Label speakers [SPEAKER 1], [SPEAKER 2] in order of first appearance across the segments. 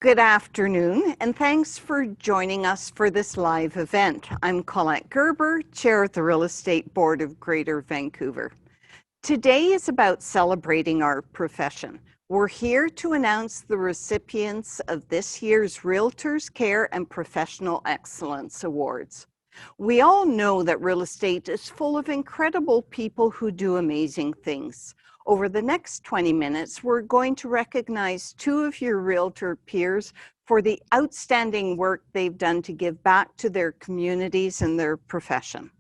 [SPEAKER 1] Good afternoon, and thanks for joining us for this live event. I'm Colette Gerber, Chair of the Real Estate Board of Greater Vancouver. Today is about celebrating our profession. We're here to announce the recipients of this year's Realtors Care and Professional Excellence Awards. We all know that real estate is full of incredible people who do amazing things. Over the next 20 minutes, we're going to recognize two of your realtor peers for the outstanding work they've done to give back to their communities and their profession.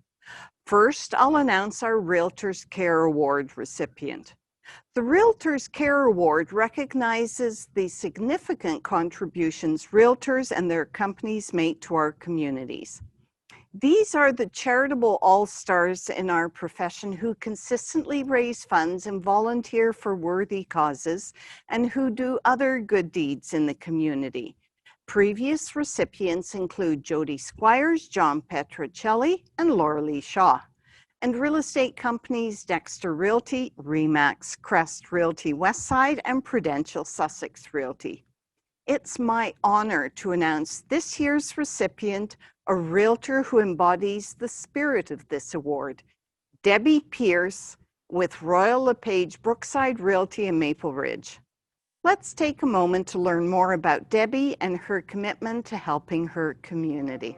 [SPEAKER 1] First, I'll announce our Realtors Care Award recipient. The Realtors Care Award recognizes the significant contributions realtors and their companies make to our communities. These are the charitable all-stars in our profession who consistently raise funds and volunteer for worthy causes and who do other good deeds in the community. Previous recipients include Jody Squires, John Petrocelli, and Laura Lee Shaw. And real estate companies Dexter Realty, Remax Crest Realty Westside, and Prudential Sussex Realty. It's my honor to announce this year's recipient, a realtor who embodies the spirit of this award, Debbie Pierce with Royal LePage Brookside Realty in Maple Ridge. Let's take a moment to learn more about Debbie and her commitment to helping her community.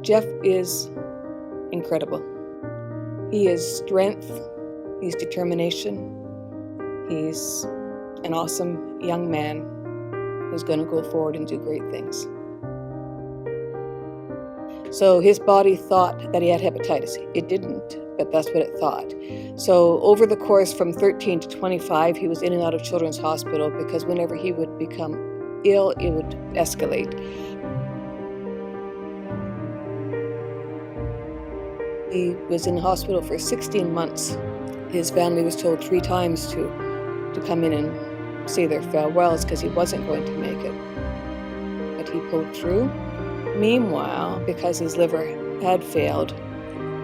[SPEAKER 2] Jeff is incredible. He is strength, he's determination, he's an awesome young man who's going to go forward and do great things. So his body thought that he had hepatitis. It didn't, but that's what it thought. So over the course from 13 to 25, he was in and out of Children's Hospital because whenever he would become ill, it would escalate. He was in the hospital for 16 months. His family was told 3 times to come in and say their farewells because he wasn't going to make it. But he pulled through. Meanwhile, because his liver had failed,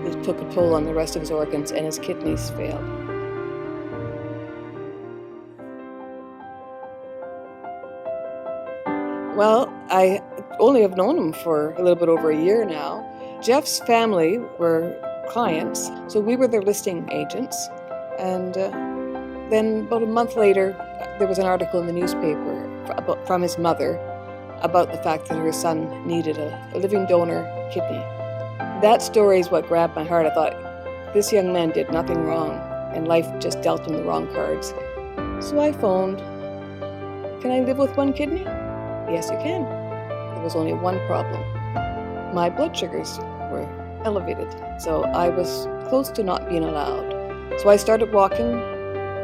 [SPEAKER 2] it took a toll on the rest of his organs and his kidneys failed. Well, I only have known him for a little bit over a year now. Jeff's family were clients, so we were their listing agents. And then about a month later, there was an article in the newspaper from his mother about the fact that her son needed a living donor kidney. That story is what grabbed my heart. I thought, this young man did nothing wrong, and life just dealt him the wrong cards. So I phoned, can I live with 1 kidney? Yes, you can. There was only one problem. My blood sugars were elevated, so I was close to not being allowed. So I started walking,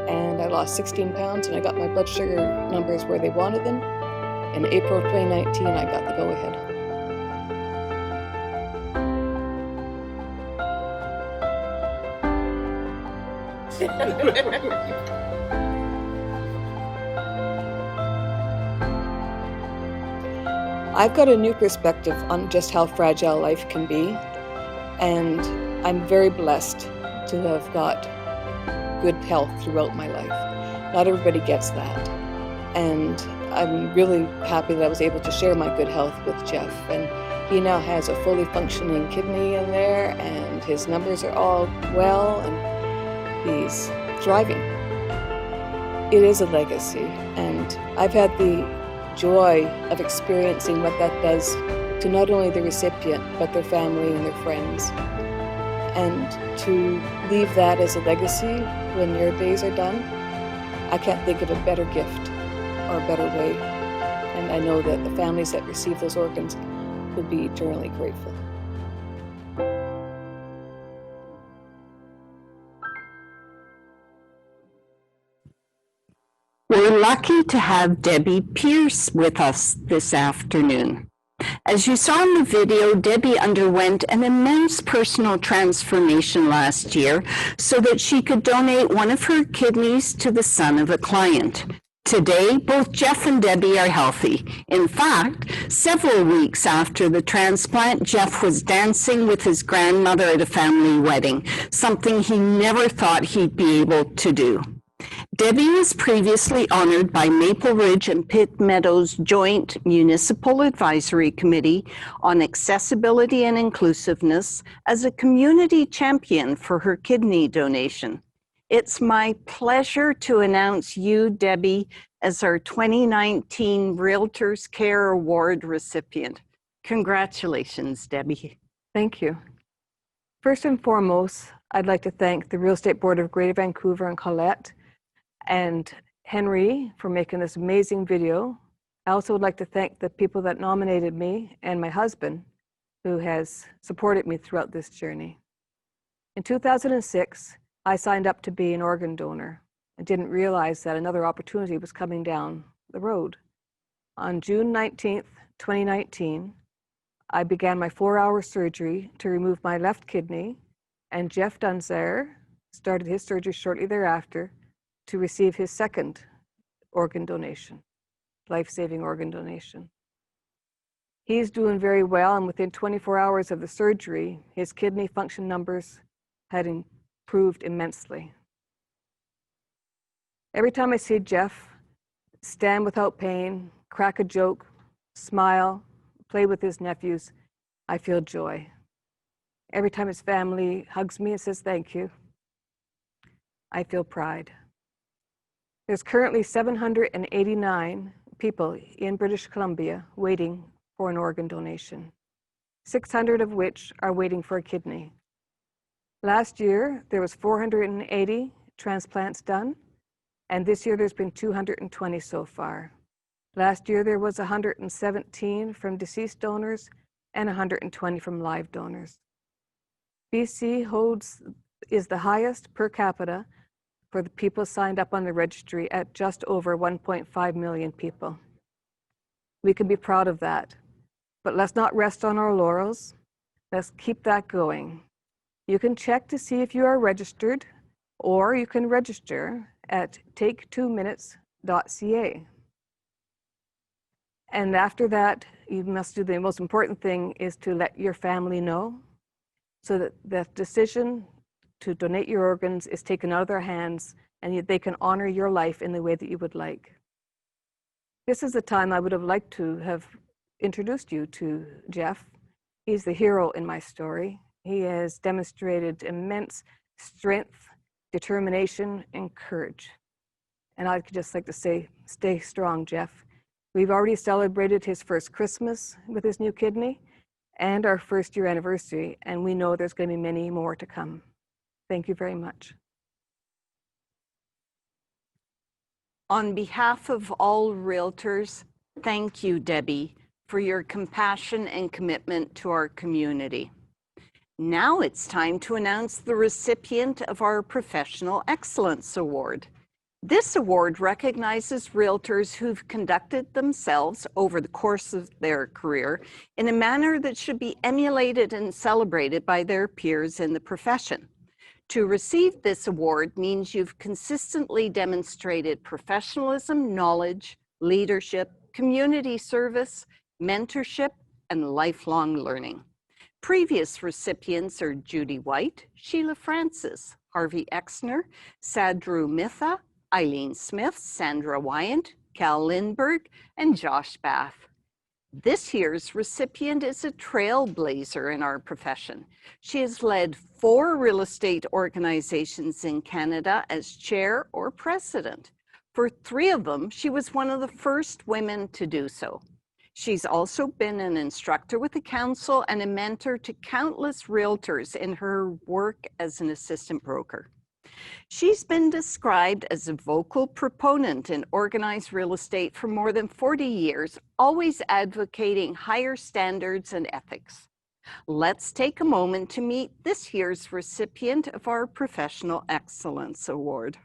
[SPEAKER 2] and I lost 16 pounds, and I got my blood sugar numbers where they wanted them. In April 2019, I got the go-ahead. I've got a new perspective on just how fragile life can be, and I'm very blessed to have got good health throughout my life. Not everybody gets that, and I'm really happy that I was able to share my good health with Jeff, and he now has a fully functioning kidney in there, and his numbers are all well, and he's thriving. It is a legacy, and I've had the joy of experiencing what that does to not only the recipient, but their family and their friends. And to leave that as a legacy when your days are done, I can't think of a better gift or a better way. And I know that the families that receive those organs would be eternally grateful.
[SPEAKER 1] We're lucky to have Debbie Pierce with us this afternoon. As you saw in the video, Debbie underwent an immense personal transformation last year so that she could donate one of her kidneys to the son of a client. Today, both Jeff and Debbie are healthy. In fact, several weeks after the transplant, Jeff was dancing with his grandmother at a family wedding, something he never thought he'd be able to do. Debbie was previously honored by Maple Ridge and Pitt Meadows Joint Municipal Advisory Committee on Accessibility and Inclusiveness as a community champion for her kidney donation. It's my pleasure to announce you, Debbie, as our 2019 Realtors Care Award recipient. Congratulations, Debbie.
[SPEAKER 2] Thank you. First and foremost, I'd like to thank the Real Estate Board of Greater Vancouver and Colette and Henry for making this amazing video. I also would like to thank the people that nominated me and my husband, who has supported me throughout this journey. In 2006, I signed up to be an organ donor and didn't realize that another opportunity was coming down the road. On June 19th, 2019, I began my 4-hour surgery to remove my left kidney, and Jeff Dunzair started his surgery shortly thereafter to receive his second organ donation, life-saving organ donation. He's doing very well, and within 24 hours of the surgery, his kidney function numbers had improved immensely. Every time I see Jeff stand without pain, crack a joke, smile, play with his nephews, I feel joy. Every time his family hugs me and says thank you, I feel pride. There's currently 789 people in British Columbia waiting for an organ donation, 600 of which are waiting for a kidney. Last year, there was 480 transplants done, and this year there's been 220 so far. Last year, there was 117 from deceased donors and 120 from live donors. BC is the highest per capita for the people signed up on the registry at just over 1.5 million people. We can be proud of that, but let's not rest on our laurels. Let's keep that going. You can check to see if you are registered, or you can register at take2minutes.ca. And after that, you must do the most important thing is to let your family know so that the decision to donate your organs is taken out of their hands and they can honor your life in the way that you would like. This is the time I would have liked to have introduced you to Jeff. He's the hero in my story. He has demonstrated immense strength, determination, and courage. And I'd just like to say, stay strong, Jeff. We've already celebrated his first Christmas with his new kidney and our first year anniversary, and we know there's going to be many more to come. Thank you very much.
[SPEAKER 1] On behalf of all Realtors, thank you, Debbie, for your compassion and commitment to our community. Now it's time to announce the recipient of our Professional Excellence Award. This award recognizes Realtors who've conducted themselves over the course of their career in a manner that should be emulated and celebrated by their peers in the profession. To receive this award means you've consistently demonstrated professionalism, knowledge, leadership, community service, mentorship, and lifelong learning. Previous recipients are Judy White, Sheila Francis, Harvey Exner, Sadru Mitha, Eileen Smith, Sandra Wyant, Cal Lindberg, and Josh Bath. This year's recipient is a trailblazer in our profession. She has led 4 real estate organizations in Canada as chair or president. For 3 of them, she was one of the first women to do so. She's also been an instructor with the council and a mentor to countless realtors in her work as an assistant broker. She's been described as a vocal proponent in organized real estate for more than 40 years, always advocating higher standards and ethics. Let's take a moment to meet this year's recipient of our Professional Excellence Award.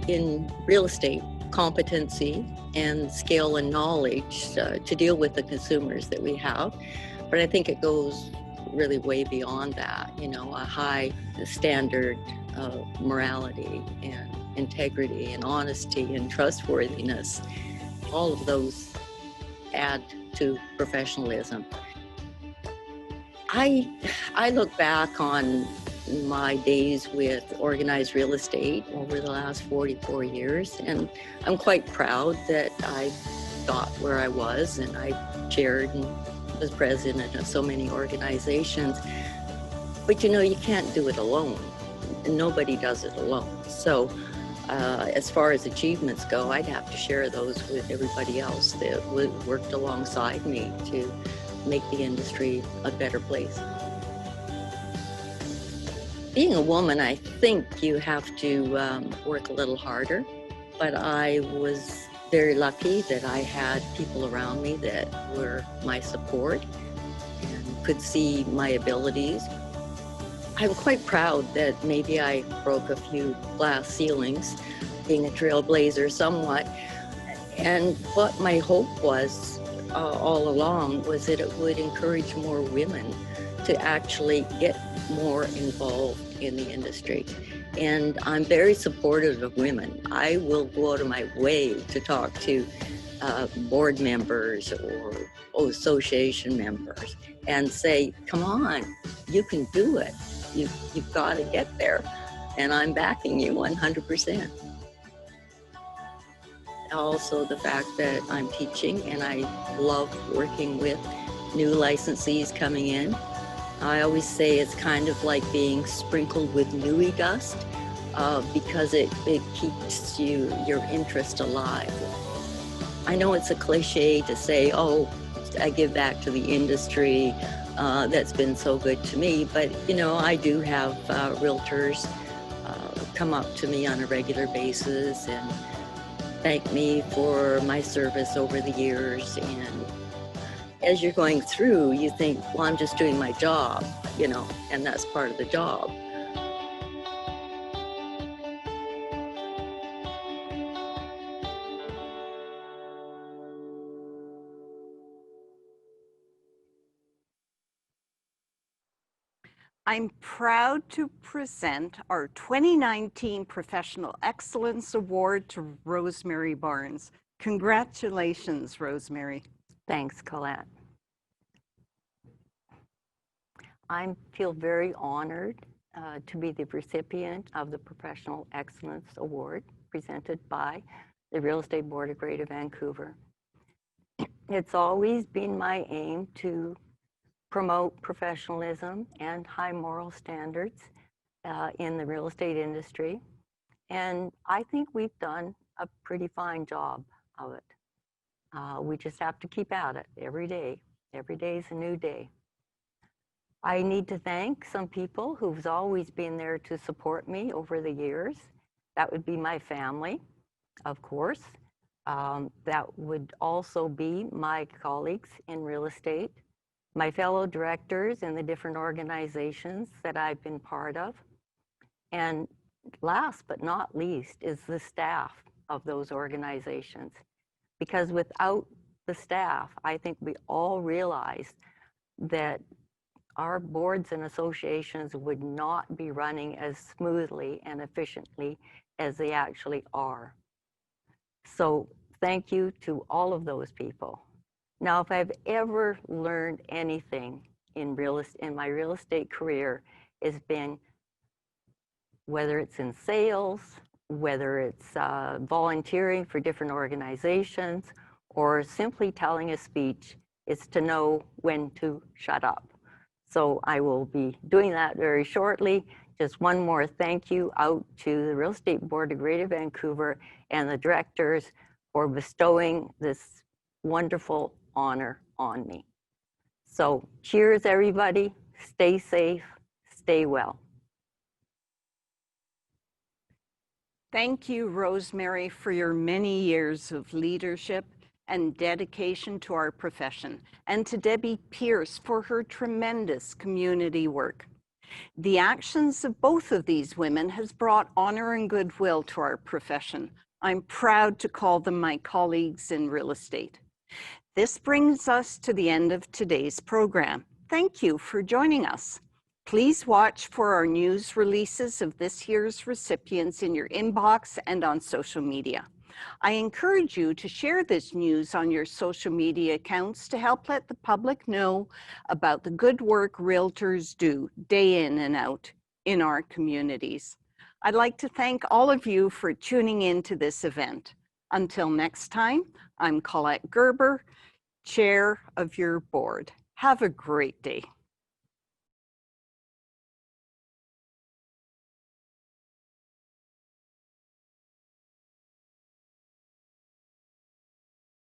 [SPEAKER 3] In real estate, competency and skill and knowledge to deal with the consumers that we have. But I think it goes really way beyond that, you know, a high standard of morality and integrity and honesty and trustworthiness. All of those add to professionalism. I look back on my days with organized real estate over the last 44 years, and I'm quite proud that I got where I was, and I chaired and was president of so many organizations. But you know, you can't do it alone. Nobody does it alone. So as far as achievements go, I'd have to share those with everybody else that worked alongside me to make the industry a better place. Being a woman, I think you have to work a little harder, but I was very lucky that I had people around me that were my support and could see my abilities. I'm quite proud that maybe I broke a few glass ceilings, being a trailblazer somewhat, and what my hope was all along was that it would encourage more women to actually get more involved in the industry. And I'm very supportive of women. I will go out of my way to talk to board members or association members and say, come on, you can do it. You've got to get there. And I'm backing you 100%. Also the fact that I'm teaching and I love working with new licensees coming in. I always say it's kind of like being sprinkled with Nui dust because it keeps your interest alive. I know it's a cliche to say, oh, I give back to the industry that's been so good to me, but you know, I do have realtors come up to me on a regular basis and thank me for my service over the years. And as you're going through, you think, well, I'm just doing my job, you know, and that's part of the job.
[SPEAKER 1] I'm proud to present our 2019 Professional Excellence Award to Rosemary Barnes. Congratulations, Rosemary.
[SPEAKER 4] Thanks, Colette. I feel very honored to be the recipient of the Professional Excellence Award presented by the Real Estate Board of Greater Vancouver. It's always been my aim to promote professionalism and high moral standards in the real estate industry. And I think we've done a pretty fine job of it. We just have to keep at it every day. Every day is a new day. I need to thank some people who've always been there to support me over the years. That would be my family, of course. That would also be my colleagues in real estate, my fellow directors in the different organizations that I've been part of. And last but not least is the staff of those organizations. Because without the staff, I think we all realize that our boards and associations would not be running as smoothly and efficiently as they actually are. So thank you to all of those people. Now, if I've ever learned anything in my real estate career, it's been, whether it's in sales, whether it's volunteering for different organizations, or simply telling a speech, is to know when to shut up. So I will be doing that very shortly. Just one more thank you out to the Real Estate Board of Greater Vancouver and the directors for bestowing this wonderful honor on me. So cheers, everybody. Stay safe, stay well.
[SPEAKER 1] Thank you, Rosemary, for your many years of leadership and dedication to our profession, and to Debbie Pierce for her tremendous community work. The actions of both of these women has brought honor and goodwill to our profession. I'm proud to call them my colleagues in real estate. This brings us to the end of today's program. Thank you for joining us. Please watch for our news releases of this year's recipients in your inbox and on social media. I encourage you to share this news on your social media accounts to help let the public know about the good work Realtors do day in and out in our communities. I'd like to thank all of you for tuning in to this event. Until next time, I'm Colette Gerber, Chair of your board. Have a great day.